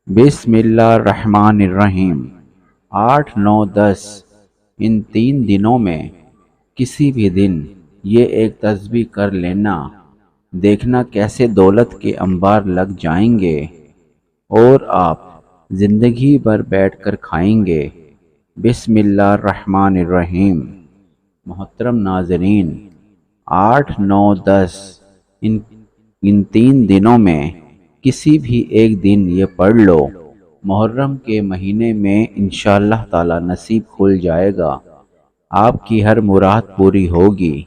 بسم اللہ الرحمن الرحیم۔ 8، 9، 10 ان 3 دنوں میں کسی بھی دن یہ ایک تسبیح کر لینا، دیکھنا کیسے دولت کے انبار لگ جائیں گے اور آپ زندگی بھر بیٹھ کر کھائیں گے۔ بسم اللہ الرحمن الرحیم۔ محترم ناظرین، 8، 9، 10 ان 3 دنوں میں کسی بھی ایک دن یہ پڑھ لو، محرم کے مہینے میں انشاءاللہ تعالی نصیب کھل جائے گا، آپ کی ہر مراد پوری ہوگی،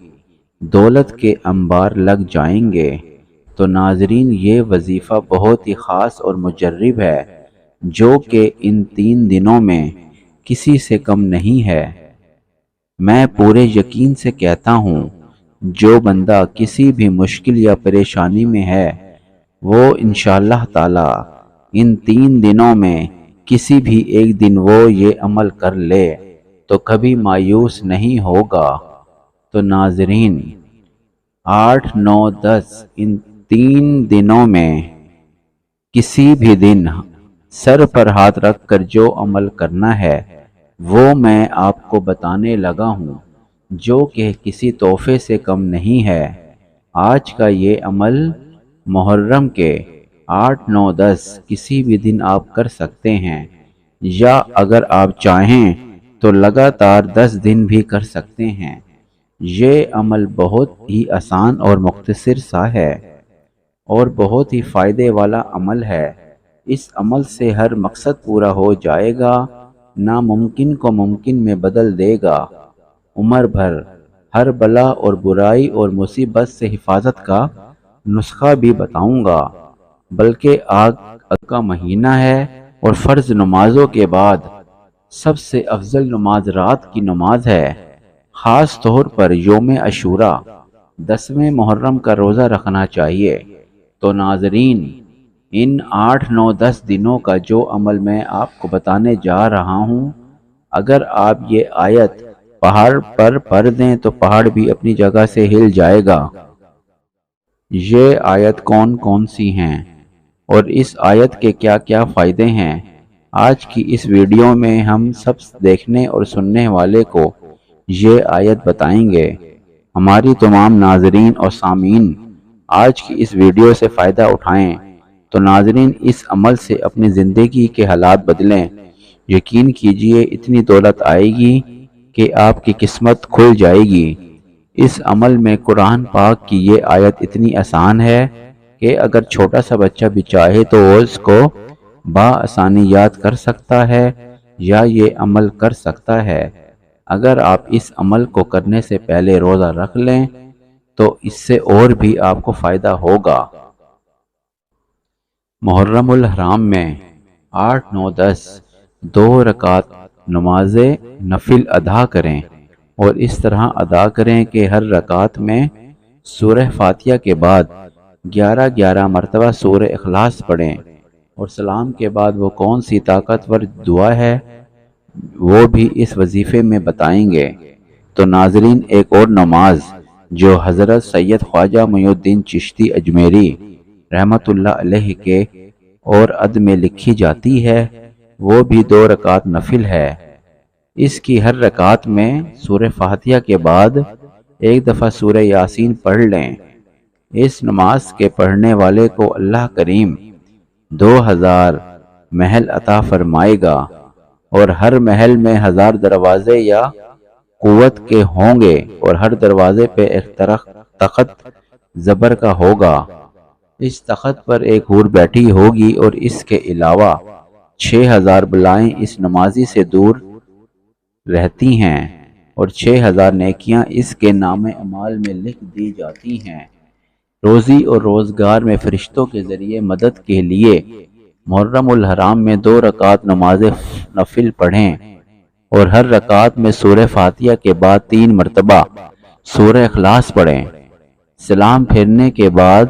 دولت کے انبار لگ جائیں گے۔ تو ناظرین، یہ وظیفہ بہت ہی خاص اور مجرب ہے، جو کہ ان 3 دنوں میں کسی سے کم نہیں ہے۔ میں پورے یقین سے کہتا ہوں، جو بندہ کسی بھی مشکل یا پریشانی میں ہے، وہ انشاءاللہ تعالی ان 3 دنوں میں کسی بھی ایک دن وہ یہ عمل کر لے تو کبھی مایوس نہیں ہوگا۔ تو ناظرین، 8، 9، 10 ان 3 دنوں میں کسی بھی دن سر پر ہاتھ رکھ کر جو عمل کرنا ہے وہ میں آپ کو بتانے لگا ہوں، جو کہ کسی تحفے سے کم نہیں ہے۔ آج کا یہ عمل محرم کے 8، 9، 10 کسی بھی دن آپ کر سکتے ہیں، یا اگر آپ چاہیں تو لگاتار 10 دن بھی کر سکتے ہیں۔ یہ عمل بہت ہی آسان اور مختصر سا ہے اور بہت ہی فائدے والا عمل ہے۔ اس عمل سے ہر مقصد پورا ہو جائے گا، ناممکن کو ممکن میں بدل دے گا۔ عمر بھر ہر بلا اور برائی اور مصیبت سے حفاظت کا نسخہ بھی بتاؤں گا، بلکہ آگ کا مہینہ ہے اور فرض نمازوں کے بعد سب سے افضل نماز رات کی نماز ہے، خاص طور پر یوم عاشوراء 10ویں محرم کا روزہ رکھنا چاہیے۔ تو ناظرین، ان 8، 9، 10 دنوں کا جو عمل میں آپ کو بتانے جا رہا ہوں، اگر آپ یہ آیت پہاڑ پر پڑھ دیں تو پہاڑ بھی اپنی جگہ سے ہل جائے گا۔ یہ آیت کون کون سی ہیں اور اس آیت کے کیا کیا فائدے ہیں، آج کی اس ویڈیو میں ہم سب دیکھنے اور سننے والے کو یہ آیت بتائیں گے۔ ہماری تمام ناظرین اور سامعین آج کی اس ویڈیو سے فائدہ اٹھائیں۔ تو ناظرین، اس عمل سے اپنی زندگی کے حالات بدلیں۔ یقین کیجئے اتنی دولت آئے گی کہ آپ کی قسمت کھل جائے گی۔ اس عمل میں قرآن پاک کی یہ آیت اتنی آسان ہے کہ اگر چھوٹا سا بچہ بھی چاہے تو وہ اس کو بآسانی یاد کر سکتا ہے یا یہ عمل کر سکتا ہے۔ اگر آپ اس عمل کو کرنے سے پہلے روزہ رکھ لیں تو اس سے اور بھی آپ کو فائدہ ہوگا۔ محرم الحرام میں 8، 9، 10 2 رکعت نماز نفل ادا کریں، اور اس طرح ادا کریں کہ ہر رکعت میں سورہ فاتحہ کے بعد 11 مرتبہ سورہ اخلاص پڑھیں، اور سلام کے بعد وہ کون سی طاقتور دعا ہے وہ بھی اس وظیفے میں بتائیں گے۔ تو ناظرین، ایک اور نماز جو حضرت سید خواجہ معین الدین چشتی اجمیری رحمت اللہ علیہ کے اور عد میں لکھی جاتی ہے، وہ بھی 2 رکعت نفل ہے۔ اس کی ہر رکعت میں سورہ فاتحہ کے بعد ایک دفعہ سورہ یاسین پڑھ لیں۔ اس نماز کے پڑھنے والے کو اللہ کریم 2000 محل عطا فرمائے گا، اور ہر محل میں 1000 دروازے یا قوت کے ہوں گے، اور ہر دروازے پہ ایک تخت زبر کا ہوگا۔ اس تخت پر ایک حور بیٹھی ہوگی، اور اس کے علاوہ 6000 بلائیں اس نمازی سے دور رہتی ہیں، اور 6000 نیکیاں اس کے نام اعمال میں لکھ دی جاتی ہیں۔ روزی اور روزگار میں فرشتوں کے ذریعے مدد کے لیے محرم الحرام میں 2 رکعت نماز نفل پڑھیں، اور ہر رکعت میں سورہ فاتحہ کے بعد 3 مرتبہ سورہ اخلاص پڑھیں۔ سلام پھیرنے کے بعد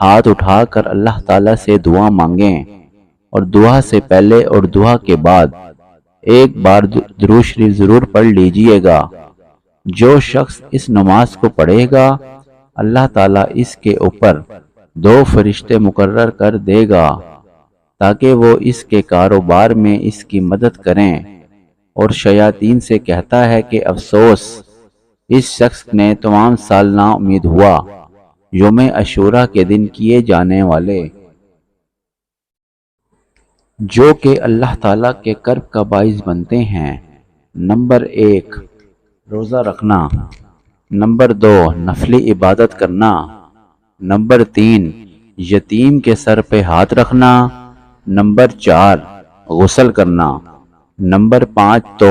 ہاتھ اٹھا کر اللہ تعالیٰ سے دعا مانگیں، اور دعا سے پہلے اور دعا کے بعد ایک بار درود شریف ضرور پڑھ لیجئے گا۔ جو شخص اس نماز کو پڑھے گا، اللہ تعالیٰ اس کے اوپر 2 فرشتے مقرر کر دے گا۔ تاکہ وہ اس کے کاروبار میں اس کی مدد کریں، اور شیاطین سے کہتا ہے کہ افسوس اس شخص نے تمام سال نا امید ہوا۔ یوم عاشورہ کے دن کیے جانے والے جو کہ اللہ تعالیٰ کے کرب کا باعث بنتے ہیں: نمبر 1 روزہ رکھنا، نمبر 2 نفلی عبادت کرنا، نمبر 3 یتیم کے سر پہ ہاتھ رکھنا، نمبر 4 غسل کرنا، نمبر 5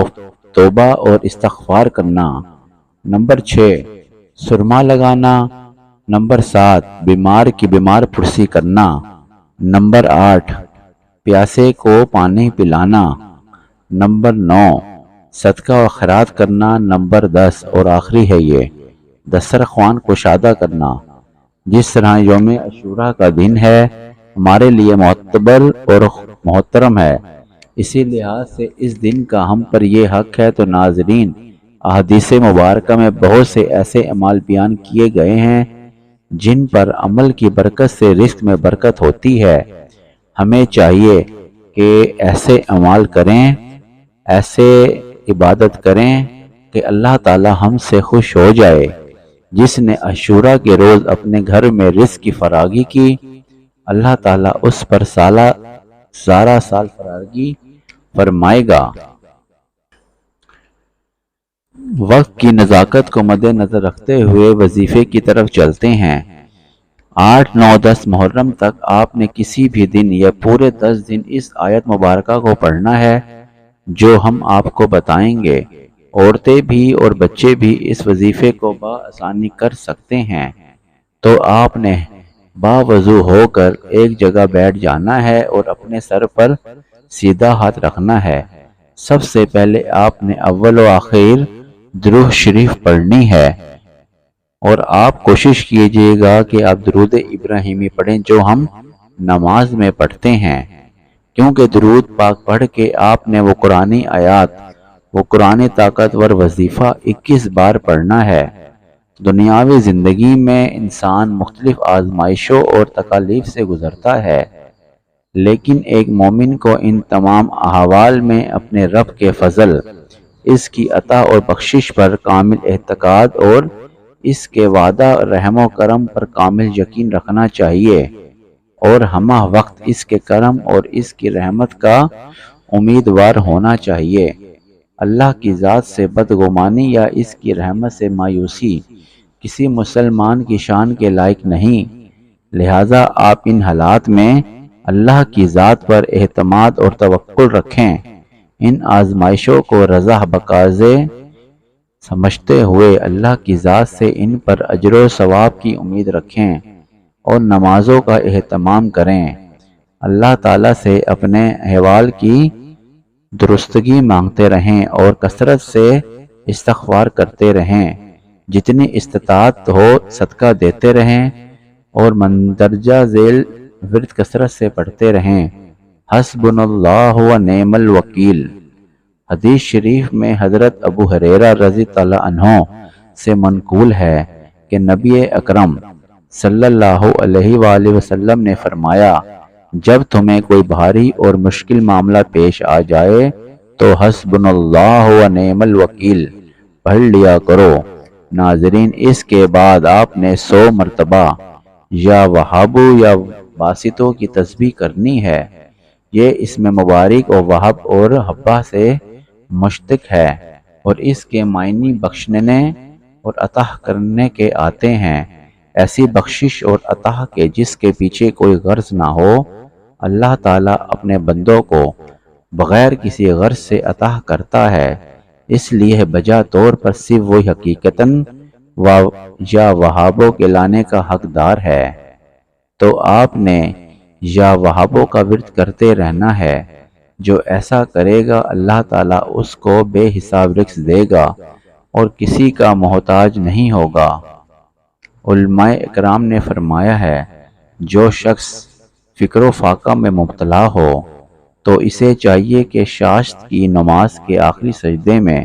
توبہ اور استغفار کرنا، نمبر 6 سرما لگانا، نمبر 7 بیمار کی بیمار پرسی کرنا، نمبر 8 پیاسے کو پانی پلانا، نمبر 9 صدقہ و خیرات کرنا، نمبر 10 اور آخری ہے یہ دسترخوان کشادہ کرنا۔ جس طرح یوم عاشورہ کا دن ہے ہمارے لیے معتبر اور محترم ہے، اسی لحاظ سے اس دن کا ہم پر یہ حق ہے۔ تو ناظرین، احادیث مبارکہ میں بہت سے ایسے اعمال بیان کیے گئے ہیں جن پر عمل کی برکت سے رزق میں برکت ہوتی ہے۔ ہمیں چاہیے کہ ایسے اعمال کریں، ایسے عبادت کریں کہ اللہ تعالی ہم سے خوش ہو جائے۔ جس نے عاشورہ کے روز اپنے گھر میں رزق کی فراگی کی، اللہ تعالیٰ اس پر سارا سال فراگی فرمائے گا۔ وقت کی نزاکت کو مد نظر رکھتے ہوئے وظیفے کی طرف چلتے ہیں۔ 8، 9، 10 محرم تک آپ نے کسی بھی دن یا پورے 10 دن اس آیت مبارکہ کو پڑھنا ہے جو ہم آپ کو بتائیں گے۔ عورتیں بھی اور بچے بھی اس وظیفے کو بآسانی کر سکتے ہیں۔ تو آپ نے باوضو ہو کر ایک جگہ بیٹھ جانا ہے اور اپنے سر پر سیدھا ہاتھ رکھنا ہے۔ سب سے پہلے آپ نے اول و آخر درود شریف پڑھنی ہے، اور آپ کوشش کیجئے گا کہ آپ درود ابراہیمی پڑھیں جو ہم نماز میں پڑھتے ہیں، کیونکہ درود پاک پڑھ کے آپ نے وہ قرآنی آیات، وہ قرآنی طاقتور وظیفہ 21 بار پڑھنا ہے۔ دنیاوی زندگی میں انسان مختلف آزمائشوں اور تکالیف سے گزرتا ہے، لیکن ایک مومن کو ان تمام احوال میں اپنے رب کے فضل، اس کی عطا اور بخشش پر کامل اعتقاد اور اس کے وعدہ رحم و کرم پر کامل یقین رکھنا چاہیے، اور ہمہ وقت اس کے کرم اور اس کی رحمت کا امیدوار ہونا چاہیے۔ اللہ کی ذات سے بدگمانی یا اس کی رحمت سے مایوسی کسی مسلمان کی شان کے لائق نہیں، لہٰذا آپ ان حالات میں اللہ کی ذات پر اعتماد اور توکل رکھیں، ان آزمائشوں کو رضا بقاضے سمجھتے ہوئے اللہ کی ذات سے ان پر اجر و ثواب کی امید رکھیں، اور نمازوں کا اہتمام کریں۔ اللہ تعالیٰ سے اپنے احوال کی درستگی مانگتے رہیں اور کثرت سے استغفار کرتے رہیں، جتنی استطاعت ہو صدقہ دیتے رہیں، اور مندرجہ ذیل ورد کثرت سے پڑھتے رہیں۔ حسبنا اللہ و نعم الوکیل۔ حدیث شریف میں حضرت ابو ہریرہ رضی اللہ عنہ سے منقول ہے کہ نبی اکرم صلی اللہ علیہ وآلہ وسلم نے فرمایا، جب تمہیں کوئی بھاری اور مشکل معاملہ پیش آ جائے تو حسبنا اللہ و نعم الوکیل پڑھ لیا کرو۔ ناظرین، اس کے بعد آپ نے 100 مرتبہ یا وہابو یا باسطوں کی تسبیح کرنی ہے۔ یہ اسم مبارک و وہب اور حبہ سے مشتق ہے، اور اس کے معنی بخشنے اور عطا کرنے کے آتے ہیں۔ ایسی بخشش اور عطا کے جس کے پیچھے کوئی غرض نہ ہو، اللہ تعالیٰ اپنے بندوں کو بغیر کسی غرض سے عطا کرتا ہے، اس لیے بجا طور پر صرف وہی حقیقتاً یا وہابوں کے لانے کا حقدار ہے۔ تو آپ نے یا وہابوں کا ورد کرتے رہنا ہے۔ جو ایسا کرے گا اللہ تعالیٰ اس کو بے حساب رزق دے گا اور کسی کا محتاج نہیں ہوگا۔ علماء اکرام نے فرمایا ہے، جو شخص فکر و فاقہ میں مبتلا ہو تو اسے چاہیے کہ شاشت کی نماز کے آخری سجدے میں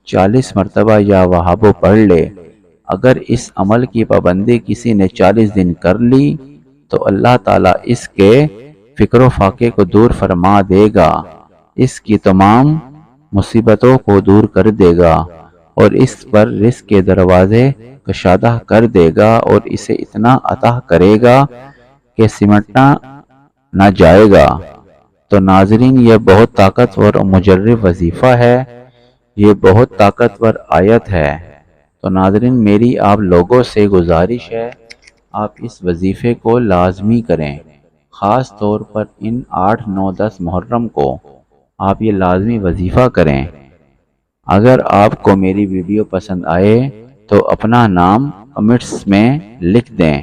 40 مرتبہ یا وہابو پڑھ لے۔ اگر اس عمل کی پابندی کسی نے 40 دن کر لی تو اللہ تعالیٰ اس کے فکر و فاقے کو دور فرما دے گا، اس کی تمام مصیبتوں کو دور کر دے گا اور اس پر رزق کے دروازے کشادہ کر دے گا اور اسے اتنا عطا کرے گا کہ سمٹنا نہ جائے گا۔ تو ناظرین، یہ بہت طاقتور اور مجرب وظیفہ ہے، یہ بہت طاقتور آیت ہے۔ تو ناظرین، میری آپ لوگوں سے گزارش ہے، آپ اس وظیفے کو لازمی کریں، خاص طور پر ان 8، 9، 10 محرم کو آپ یہ لازمی وظیفہ کریں۔ اگر آپ کو میری ویڈیو پسند آئے تو اپنا نام کمنٹس میں لکھ دیں۔